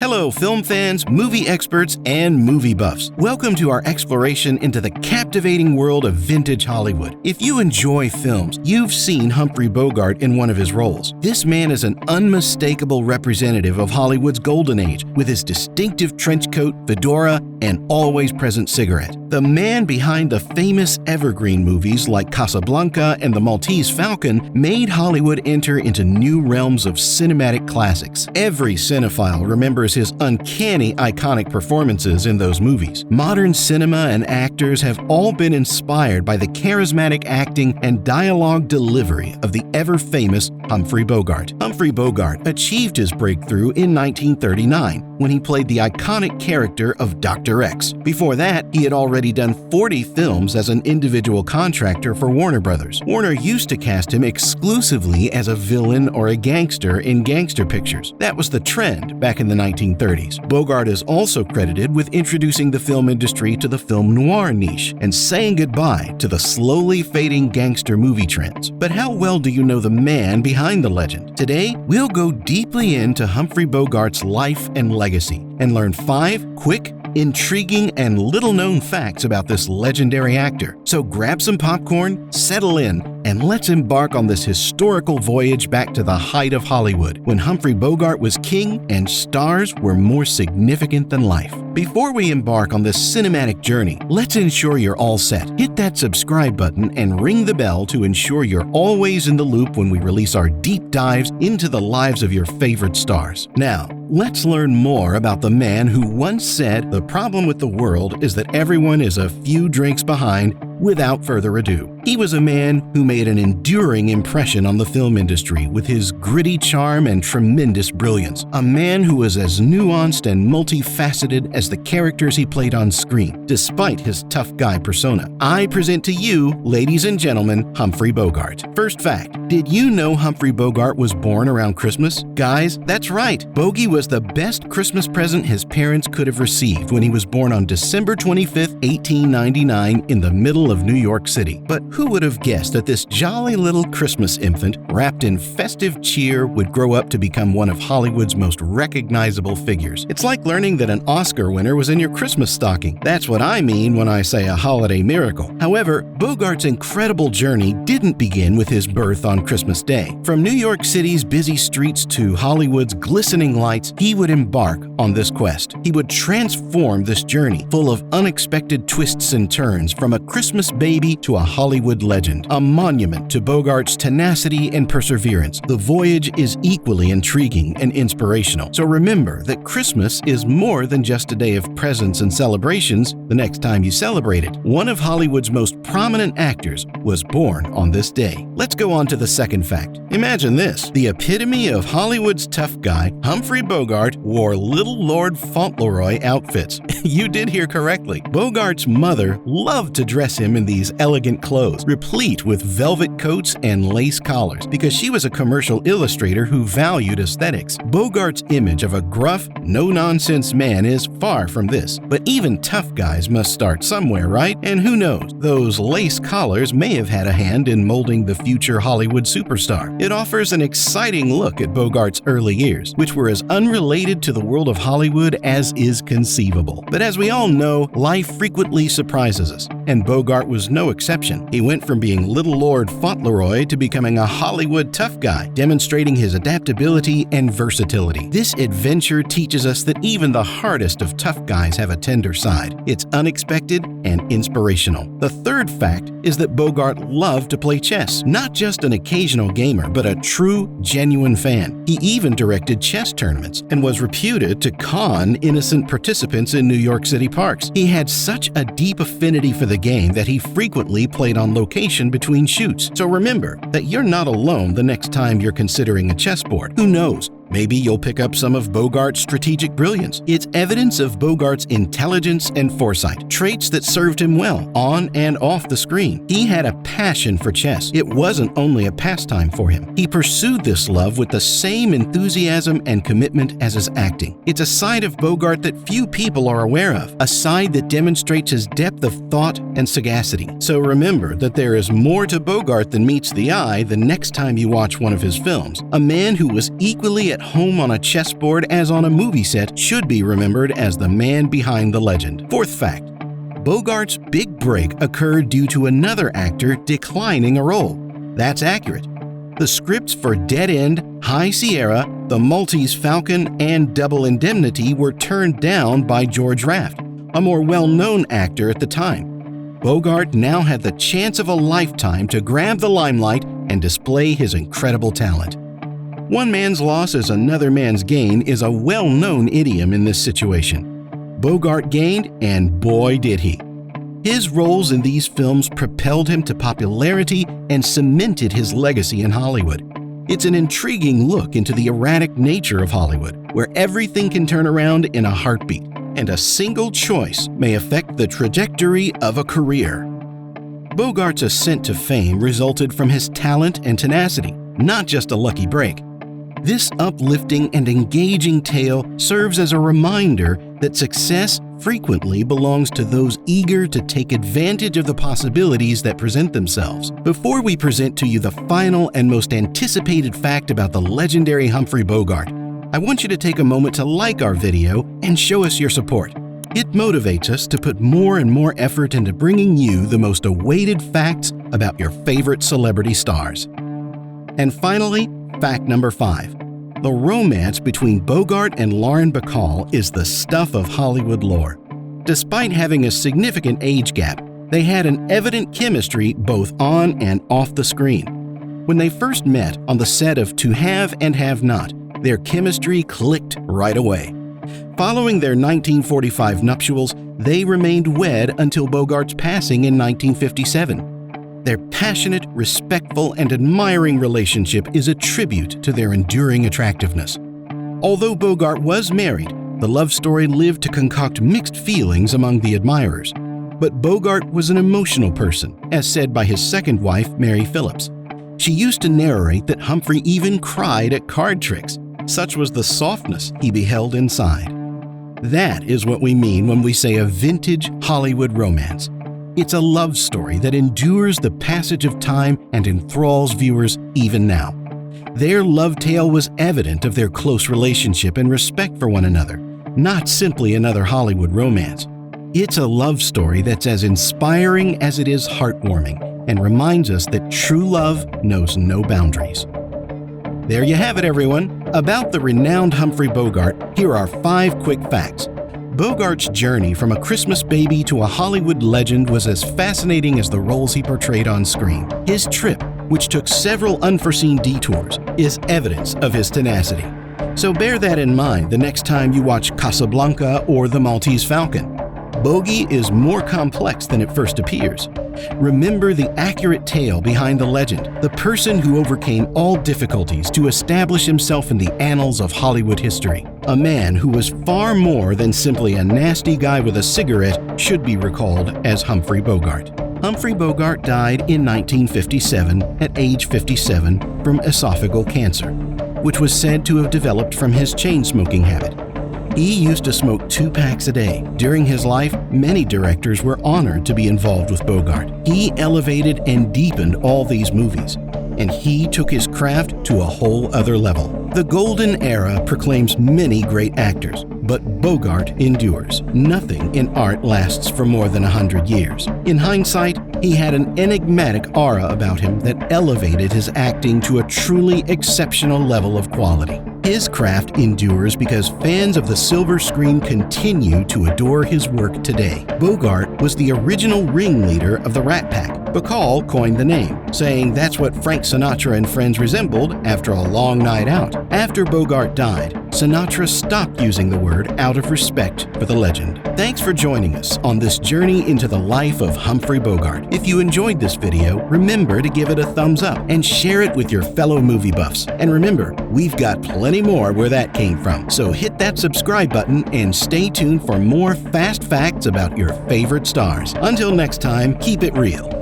Hello, film fans, movie experts, and movie buffs. Welcome to our exploration into the captivating world of vintage Hollywood. If you enjoy films, you've seen Humphrey Bogart in one of his roles. This man is an unmistakable representative of Hollywood's golden age, with his distinctive trench coat, fedora, and always-present cigarette. The man behind the famous evergreen movies like Casablanca and The Maltese Falcon made Hollywood enter into new realms of cinematic classics. Every cinephile remembers his uncanny, iconic performances in those movies. Modern cinema and actors have all been inspired by the charismatic acting and dialogue delivery of the ever-famous Humphrey Bogart. Humphrey Bogart achieved his breakthrough in 1939 when he played the iconic character of Dr. X. Before that, he had already done 40 films as an individual contractor for Warner Brothers. Warner used to cast him exclusively as a villain or a gangster in gangster pictures. That was the trend back in the 1930s. Bogart is also credited with introducing the film industry to the film noir niche and saying goodbye to the slowly fading gangster movie trends. But how well do you know the man behind the legend? Today, we'll go deeply into Humphrey Bogart's life and legacy and learn 5 quick, intriguing, and little-known facts about this legendary actor. So grab some popcorn, settle in, and let's embark on this historical voyage back to the height of Hollywood, when Humphrey Bogart was king and stars were more significant than life. Before we embark on this cinematic journey, let's ensure you're all set. Hit that subscribe button and ring the bell to ensure you're always in the loop when we release our deep dives into the lives of your favorite stars. Now, let's learn more about the man who once said, "The problem with the world is that everyone is a few drinks behind." Without further ado, he was a man who made an enduring impression on the film industry with his gritty charm and tremendous brilliance. A man who was as nuanced and multifaceted as the characters he played on screen, despite his tough guy persona. I present to you, ladies and gentlemen, Humphrey Bogart. First fact, did you know Humphrey Bogart was born around Christmas? Guys, that's right. Bogey was the best Christmas present his parents could have received when he was born on December 25th, 1899 in the middle of New York City. But who would have guessed that this jolly little Christmas infant, wrapped in festive cheer, would grow up to become one of Hollywood's most recognizable figures? It's like learning that an Oscar winner was in your Christmas stocking. That's what I mean when I say a holiday miracle. However, Bogart's incredible journey didn't begin with his birth on Christmas Day. From New York City's busy streets to Hollywood's glistening lights, he would embark on this quest. He would transform this journey, full of unexpected twists and turns, from a Christmas baby to a Hollywood legend, a monument to Bogart's tenacity and perseverance. The voyage is equally intriguing and inspirational. So remember that Christmas is more than just a day of presents and celebrations the next time you celebrate it. One of Hollywood's most prominent actors was born on this day. Let's go on to the second fact. Imagine this. The epitome of Hollywood's tough guy, Humphrey Bogart, wore Little Lord Fauntleroy outfits. You did hear correctly. Bogart's mother loved to dress him in these elegant clothes, replete with velvet coats and lace collars, because she was a commercial illustrator who valued aesthetics. Bogart's image of a gruff, no-nonsense man is far from this. But even tough guys must start somewhere, right? And who knows, those lace collars may have had a hand in molding the future Hollywood superstar. It offers an exciting look at Bogart's early years, which were as unrelated to the world of Hollywood as is conceivable. But as we all know, life frequently surprises us, and Bogart was no exception. He went from being Little Lord Fauntleroy to becoming a Hollywood tough guy, demonstrating his adaptability and versatility. This adventure teaches us that even the hardest of tough guys have a tender side. It's unexpected and inspirational. The third fact is that Bogart loved to play chess. Not just an occasional gamer, but a true, genuine fan. He even directed chess tournaments and was reputed to con innocent participants in New York City parks. He had such a deep affinity for the game that he frequently played on location between shoots. So remember that you're not alone the next time you're considering a chessboard. Who knows? Maybe you'll pick up some of Bogart's strategic brilliance. It's evidence of Bogart's intelligence and foresight, traits that served him well on and off the screen. He had a passion for chess. It wasn't only a pastime for him. He pursued this love with the same enthusiasm and commitment as his acting. It's a side of Bogart that few people are aware of, a side that demonstrates his depth of thought and sagacity. So remember that there is more to Bogart than meets the eye the next time you watch one of his films. A man who was equally at home on a chessboard as on a movie set should be remembered as the man behind the legend. Fourth fact: Bogart's big break occurred due to another actor declining a role. That's accurate. The scripts for Dead End, High Sierra, The Maltese Falcon, and Double Indemnity were turned down by George Raft, a more well-known actor at the time. Bogart now had the chance of a lifetime to grab the limelight and display his incredible talent. One man's loss is another man's gain is a well-known idiom in this situation. Bogart gained, and boy did he. His roles in these films propelled him to popularity and cemented his legacy in Hollywood. It's an intriguing look into the erratic nature of Hollywood, where everything can turn around in a heartbeat, and a single choice may affect the trajectory of a career. Bogart's ascent to fame resulted from his talent and tenacity, not just a lucky break. This uplifting and engaging tale serves as a reminder that success frequently belongs to those eager to take advantage of the possibilities that present themselves. Before we present to you the final and most anticipated fact about the legendary Humphrey Bogart, I want you to take a moment to like our video and show us your support. It motivates us to put more and more effort into bringing you the most awaited facts about your favorite celebrity stars. And finally, fact number 5. The romance between Bogart and Lauren Bacall is the stuff of Hollywood lore. Despite having a significant age gap, they had an evident chemistry both on and off the screen. When they first met on the set of To Have and Have Not, their chemistry clicked right away. Following their 1945 nuptials, they remained wed until Bogart's passing in 1957. Their passionate, respectful, and admiring relationship is a tribute to their enduring attractiveness. Although Bogart was married, the love story lived to concoct mixed feelings among the admirers. But Bogart was an emotional person, as said by his second wife, Mary Phillips. She used to narrate that Humphrey even cried at card tricks. Such was the softness he beheld inside. That is what we mean when we say a vintage Hollywood romance. It's a love story that endures the passage of time and enthralls viewers even now. Their love tale was evident of their close relationship and respect for one another, not simply another Hollywood romance. It's a love story that's as inspiring as it is heartwarming and reminds us that true love knows no boundaries. There you have it, everyone. About the renowned Humphrey Bogart, here are 5 quick facts. Bogart's journey from a Christmas baby to a Hollywood legend was as fascinating as the roles he portrayed on screen. His trip, which took several unforeseen detours, is evidence of his tenacity. So bear that in mind the next time you watch Casablanca or The Maltese Falcon. Bogey is more complex than it first appears. Remember the accurate tale behind the legend, the person who overcame all difficulties to establish himself in the annals of Hollywood history. A man who was far more than simply a nasty guy with a cigarette should be recalled as Humphrey Bogart. Humphrey Bogart died in 1957 at age 57 from esophageal cancer, which was said to have developed from his chain-smoking habit. He used to smoke 2 packs a day. During his life, many directors were honored to be involved with Bogart. He elevated and deepened all these movies, and he took his craft to a whole other level. The golden era proclaims many great actors, but Bogart endures. Nothing in art lasts for more than 100 years. In hindsight, he had an enigmatic aura about him that elevated his acting to a truly exceptional level of quality. His craft endures because fans of the silver screen continue to adore his work today. Bogart was the original ringleader of the Rat Pack. Bacall coined the name, saying that's what Frank Sinatra and friends resembled after a long night out. After Bogart died, Sinatra stopped using the word out of respect for the legend. Thanks for joining us on this journey into the life of Humphrey Bogart. If you enjoyed this video, remember to give it a thumbs up and share it with your fellow movie buffs. And remember, we've got plenty more where that came from. So hit that subscribe button and stay tuned for more fast facts about your favorite stars. Until next time, keep it real.